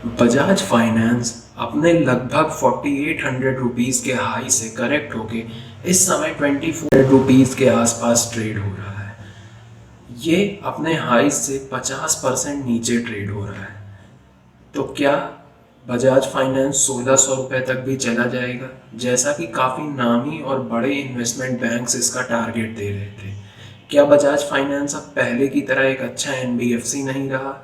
Bajaj finance अपने लगभग 4800 rupees के हाई से करेक्ट होके इस समय 2400 रुपीज़ के आसपास ट्रेड हो रहा है। ये अपने हाई से 50% नीचे ट्रेड हो रहा है। तो क्या बजाज फाइनेंस 1600 रुपये तक भी चला जाएगा, जैसा कि काफ़ी नामी और बड़े इन्वेस्टमेंट बैंक्स इसका टारगेट दे रहे थे? क्या बजाज फाइनेंस अब पहले की तरह एक अच्छा एनबीएफसी नहीं रहा?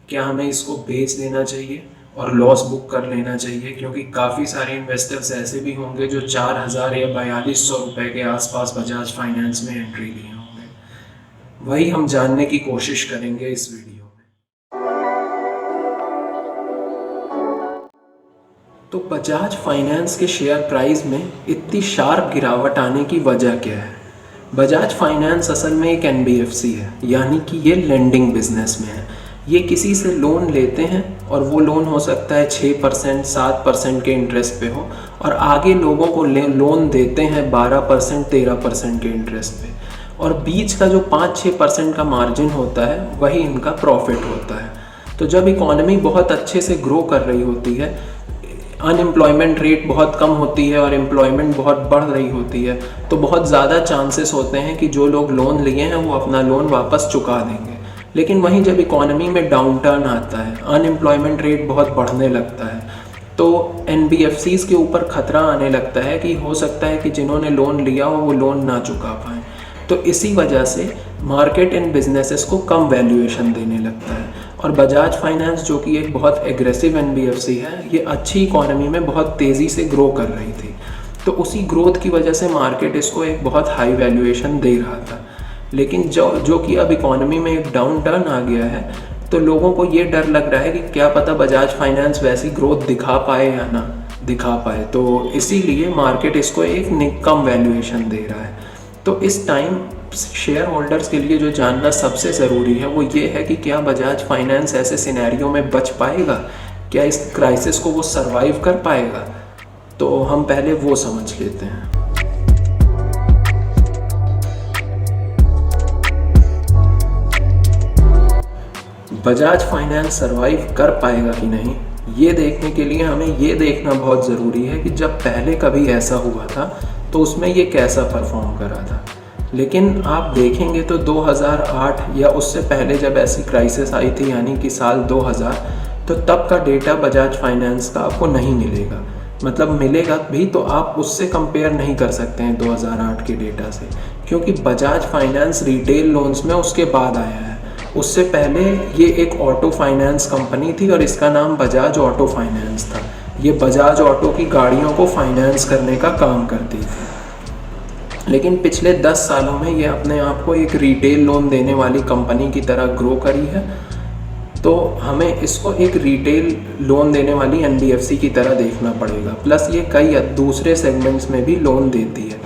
क्या हमें इसको बेच देना चाहिए और लॉस बुक कर लेना चाहिए? क्योंकि काफ़ी सारे इन्वेस्टर्स ऐसे भी होंगे जो 4000 या 4200 रुपये के आसपास बजाज फाइनेंस में एंट्री लिए होंगे। वही हम जानने की कोशिश करेंगे इस वीडियो में। तो बजाज फाइनेंस के शेयर प्राइस में इतनी शार्प गिरावट आने की वजह क्या है? बजाज फाइनेंस असल में एक एनबीएफसी है, यानी कि ये लेंडिंग बिजनेस में है। ये किसी से लोन लेते हैं और वो लोन हो सकता है 6% 7% के इंटरेस्ट पे हो, और आगे लोगों को लोन देते हैं 12% 13% के इंटरेस्ट पे, और बीच का जो 5-6% का मार्जिन होता है वही इनका प्रॉफिट होता है। तो जब इकॉनमी बहुत अच्छे से ग्रो कर रही होती है, अनएम्प्लॉयमेंट रेट बहुत कम होती है और एम्प्लॉयमेंट बहुत बढ़ रही होती है, तो बहुत ज़्यादा चांसेस होते हैं कि जो लोग लोन लिए हैं वो अपना लोन वापस चुका देंगे। लेकिन वहीं जब इकॉनमी में डाउन टर्न आता है, अनएम्प्लॉयमेंट रेट बहुत बढ़ने लगता है, तो एनबीएफसीज़ के ऊपर खतरा आने लगता है कि हो सकता है कि जिन्होंने लोन लिया हो वो लोन ना चुका पाएँ। तो इसी वजह से मार्केट इन बिजनेसेस को कम वैल्यूएशन देने लगता है। और बजाज फाइनेंस, जो कि एक बहुत एग्रेसिव एनबीएफसी है, ये अच्छी इकॉनमी में बहुत तेज़ी से ग्रो कर रही थी, तो उसी ग्रोथ की वजह से मार्केट इसको एक बहुत हाई वैल्यूएशन दे रहा था। लेकिन जो कि अब इकॉनमी में एक डाउन टर्न आ गया है, तो लोगों को ये डर लग रहा है कि क्या पता बजाज फाइनेंस वैसी ग्रोथ दिखा पाए या ना दिखा पाए, तो इसीलिए मार्केट इसको एक कम वैल्यूएशन दे रहा है। तो इस टाइम शेयर होल्डर्स के लिए जो जानना सबसे ज़रूरी है वो ये है कि क्या बजाज फाइनेंस ऐसे सिनेरियो में बच पाएगा, क्या इस क्राइसिस को वो सरवाइव कर पाएगा? तो हम पहले वो समझ लेते हैं। बजाज फाइनेंस सरवाइव कर पाएगा कि नहीं, ये देखने के लिए हमें ये देखना बहुत ज़रूरी है कि जब पहले कभी ऐसा हुआ था तो उसमें ये कैसा परफॉर्म करा था। लेकिन आप देखेंगे तो 2008 या उससे पहले जब ऐसी क्राइसिस आई थी, यानी कि साल 2000, तो तब का डेटा बजाज फाइनेंस का आपको नहीं मिलेगा। मतलब मिलेगा भी तो आप उससे कंपेयर नहीं कर सकते हैं 2008 के डेटा से, क्योंकि बजाज फाइनेंस रिटेल लोन्स में उसके बाद आया है। उससे पहले ये एक ऑटो फाइनेंस कंपनी थी और इसका नाम बजाज ऑटो फाइनेंस था। ये बजाज ऑटो की गाड़ियों को फाइनेंस करने का काम करती थी। लेकिन पिछले 10 सालों में ये अपने आप को एक रिटेल लोन देने वाली कंपनी की तरह ग्रो करी है। तो हमें इसको एक रिटेल लोन देने वाली एनबीएफसी की तरह देखना पड़ेगा। प्लस ये कई दूसरे सेगमेंट्स में भी लोन देती है।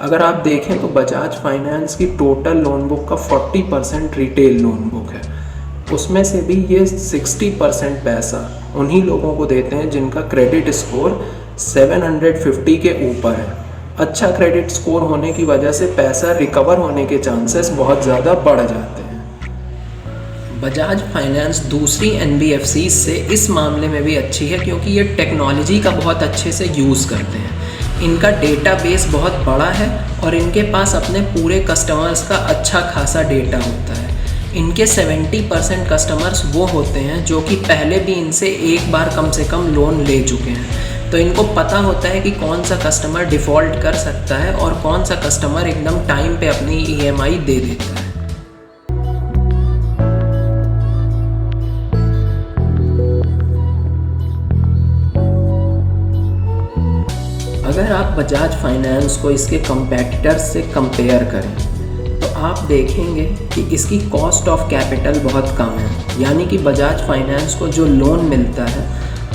अगर आप देखें तो बजाज फाइनेंस की टोटल लोन बुक का 40% रिटेल लोन बुक है। उसमें से भी ये 60% पैसा उन्हीं लोगों को देते हैं जिनका क्रेडिट स्कोर 750 के ऊपर है। अच्छा क्रेडिट स्कोर होने की वजह से पैसा रिकवर होने के चांसेस बहुत ज़्यादा बढ़ जाते हैं। बजाज फाइनेंस दूसरी एनबीएफसी से इस मामले में भी अच्छी है, क्योंकि ये टेक्नोलॉजी का बहुत अच्छे से यूज़ करते हैं। इनका डेटाबेस बहुत बड़ा है और इनके पास अपने पूरे कस्टमर्स का अच्छा खासा डेटा होता है। इनके 70% कस्टमर्स वो होते हैं जो कि पहले भी इनसे एक बार कम से कम लोन ले चुके हैं। तो इनको पता होता है कि कौन सा कस्टमर डिफ़ॉल्ट कर सकता है और कौन सा कस्टमर एकदम टाइम पे अपनी ईएमआई दे देता है। अगर आप बजाज फाइनेंस को इसके कंपेटिटर्स से कंपेयर करें तो आप देखेंगे कि इसकी कॉस्ट ऑफ कैपिटल बहुत कम है। यानी कि बजाज फाइनेंस को जो लोन मिलता है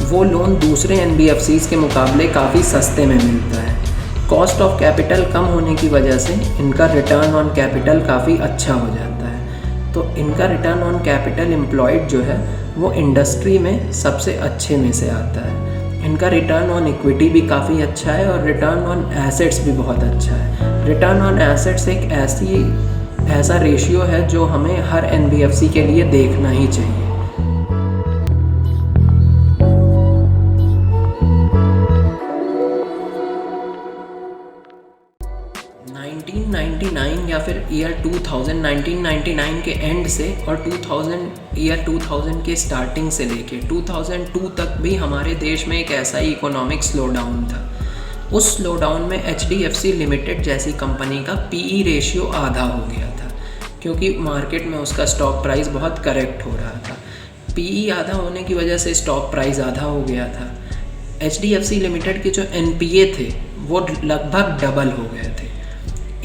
वो लोन दूसरे एनबीएफसीज़ के मुकाबले काफ़ी सस्ते में मिलता है। कॉस्ट ऑफ कैपिटल कम होने की वजह से इनका रिटर्न ऑन कैपिटल काफ़ी अच्छा हो जाता है। तो इनका रिटर्न ऑन कैपिटल एम्प्लॉयड जो है वो इंडस्ट्री में सबसे अच्छे में से आता है। इनका रिटर्न ऑन इक्विटी भी काफ़ी अच्छा है और रिटर्न ऑन एसेट्स भी बहुत अच्छा है। रिटर्न ऑन एसेट्स एक ऐसा रेशियो है जो हमें हर एनबीएफसी के लिए देखना ही चाहिए। ईयर 1999 के एंड से और 2000 के स्टार्टिंग से लेके 2002 तक भी हमारे देश में एक ऐसा ही इकोनॉमिक स्लो डाउन था। उस स्लो डाउन में HDFC लिमिटेड जैसी कंपनी का PE रेशियो आधा हो गया था, क्योंकि मार्केट में उसका स्टॉक प्राइस बहुत करेक्ट हो रहा था। PE आधा होने की वजह से स्टॉक प्राइस आधा हो गया था। HDFC लिमिटेड के जो NPA थे वो लगभग डबल हो गए थे।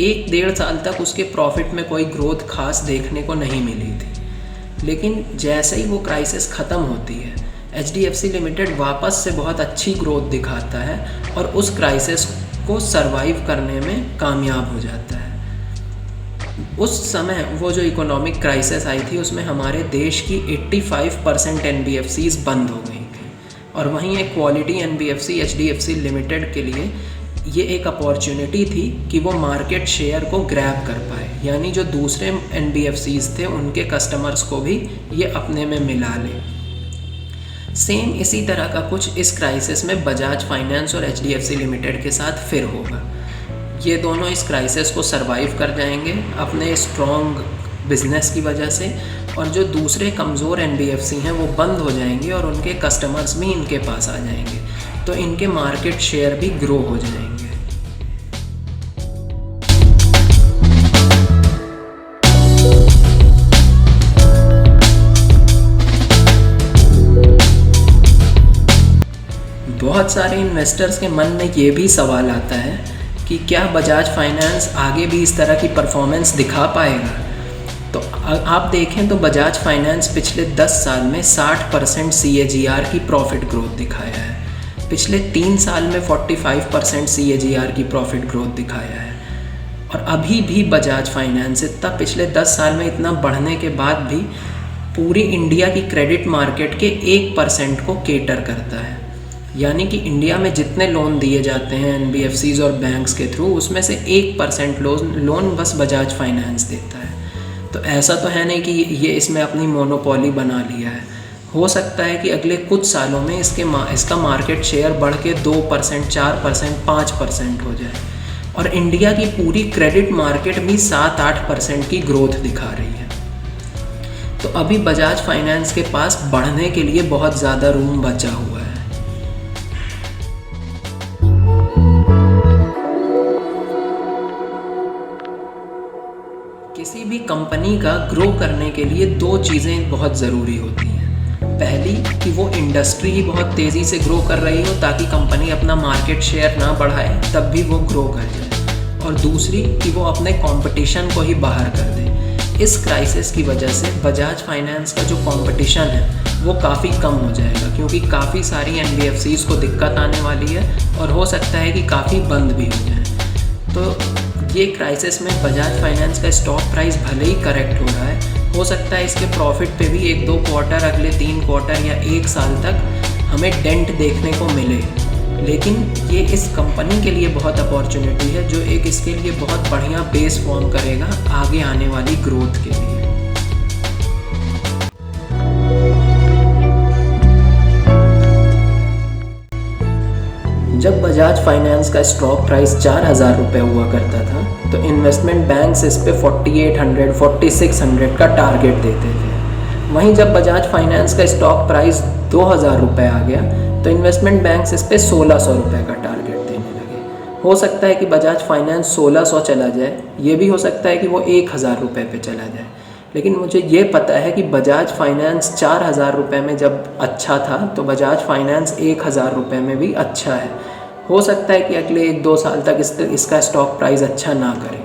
1-1.5 साल तक उसके प्रॉफिट में कोई ग्रोथ खास देखने को नहीं मिली थी, लेकिन जैसे ही वो क्राइसिस ख़त्म होती है HDFC लिमिटेड वापस से बहुत अच्छी ग्रोथ दिखाता है और उस क्राइसिस को सरवाइव करने में कामयाब हो जाता है। उस समय वो जो इकोनॉमिक क्राइसिस आई थी उसमें हमारे देश की 85% NBFCs बंद हो गई थी, और वहीं एक क्वालिटी NBFC HDFC लिमिटेड के लिए ये एक अपॉर्चुनिटी थी कि वो मार्केट शेयर को ग्रैब कर पाए, यानी जो दूसरे NBFCs थे उनके कस्टमर्स को भी ये अपने में मिला ले। सेम इसी तरह का कुछ इस क्राइसिस में बजाज फाइनेंस और HDFC लिमिटेड के साथ फिर होगा। ये दोनों इस क्राइसिस को सरवाइव कर जाएंगे अपने स्ट्रॉन्ग बिजनेस की वजह से, और जो दूसरे कमज़ोर NBFC हैं वो बंद हो जाएंगे और उनके कस्टमर्स भी इनके पास आ जाएंगे, तो इनके मार्केट शेयर भी ग्रो हो जाएंगे। बहुत सारे इन्वेस्टर्स के मन में ये भी सवाल आता है कि क्या बजाज फाइनेंस आगे भी इस तरह की परफॉर्मेंस दिखा पाएगा। तो आप देखें तो बजाज फाइनेंस पिछले 10 साल में 60% CAGR की प्रॉफिट ग्रोथ दिखाया है, पिछले 3 साल में 45% CAGR की प्रॉफिट ग्रोथ दिखाया है, और अभी भी बजाज फाइनेंस इतना पिछले 10 साल में इतना बढ़ने के बाद भी पूरी इंडिया की क्रेडिट मार्केट के 1% को केटर करता है। यानी कि इंडिया में जितने लोन दिए जाते हैं NBFCs और बैंक्स के थ्रू, उसमें से 1% लोन बस बजाज फाइनेंस देता है। तो ऐसा तो है नहीं कि ये इसमें अपनी मोनोपोली बना लिया है। हो सकता है कि अगले कुछ सालों में इसका मार्केट शेयर बढ़ के 2%, 4%, 5% हो जाए, और इंडिया की पूरी क्रेडिट मार्केट भी 7-8% की ग्रोथ दिखा रही है। तो अभी बजाज फाइनेंस के पास बढ़ने के लिए बहुत ज़्यादा रूम बचा हुआ है। किसी भी कंपनी का ग्रो करने के लिए 2 चीज़ें बहुत ज़रूरी होती हैं। पहली कि वो इंडस्ट्री ही बहुत तेज़ी से ग्रो कर रही हो ताकि कंपनी अपना मार्केट शेयर ना बढ़ाए, तब भी वो ग्रो कर जाए, और दूसरी कि वो अपने कंपटीशन को ही बाहर कर दे। इस क्राइसिस की वजह से बजाज फाइनेंस का जो कंपटीशन है वो काफ़ी कम हो जाएगा, क्योंकि काफ़ी सारी NBFCs को दिक्कत आने वाली है और हो सकता है कि काफ़ी बंद भी हो जाए। तो ये क्राइसिस में बजाज फाइनेंस का स्टॉक प्राइस भले ही करेक्ट हो रहा है, हो सकता है इसके प्रॉफिट पे भी 1-2 क्वार्टर, अगले 3 क्वार्टर या 1 साल तक हमें डेंट देखने को मिले, लेकिन ये इस कंपनी के लिए बहुत अपॉर्चुनिटी है, जो एक इसके लिए बहुत बढ़िया बेस फॉर्म करेगा आगे आने वाली ग्रोथ के लिए। जब बजाज फाइनेंस का स्टॉक प्राइस 4,000 रुपये हुआ करता था तो इन्वेस्टमेंट बैंक्स इस पे 4,800, 4,600 का टारगेट देते थे। वहीं जब बजाज फाइनेंस का स्टॉक प्राइस 2,000 रुपये आ गया तो इन्वेस्टमेंट बैंक्स इस पे 1,600 रुपये का टारगेट देने लगे। हो सकता है कि बजाज फाइनेंस 1,600 चला जाए, ये भी हो सकता है कि वो 1,000 रुपये पे चला जाए, लेकिन मुझे ये पता है कि बजाज फाइनेंस 4,000 रुपये में जब अच्छा था तो बजाज फाइनेंस 1,000 रुपये में भी अच्छा है। हो सकता है कि अगले 1-2 साल तक इसका स्टॉक प्राइस अच्छा ना करे,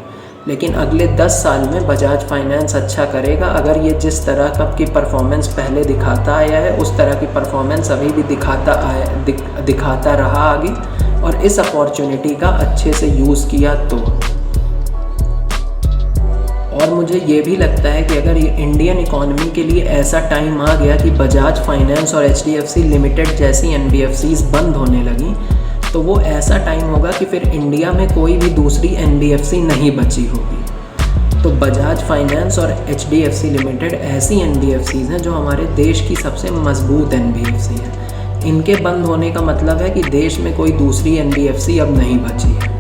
लेकिन अगले 10 साल में बजाज फाइनेंस अच्छा करेगा अगर ये जिस तरह की परफॉर्मेंस पहले दिखाता आया है उस तरह की परफॉर्मेंस अभी भी दिखाता रहा आगे, और इस अपॉर्चुनिटी का अच्छे से यूज़ किया तो। और मुझे ये भी लगता है कि अगर इंडियन इकॉनमी के लिए ऐसा टाइम आ गया कि बजाज फाइनेंस और HDFC लिमिटेड जैसी NBFCs बंद होने लगी, तो वो ऐसा टाइम होगा कि फिर इंडिया में कोई भी दूसरी NBFC नहीं बची होगी। तो बजाज फाइनेंस और HDFC लिमिटेड ऐसी NBFCs हैं जो हमारे देश की सबसे मजबूत NBFC हैं। इनके बंद होने का मतलब है कि देश में कोई दूसरी NBFC अब नहीं बची है।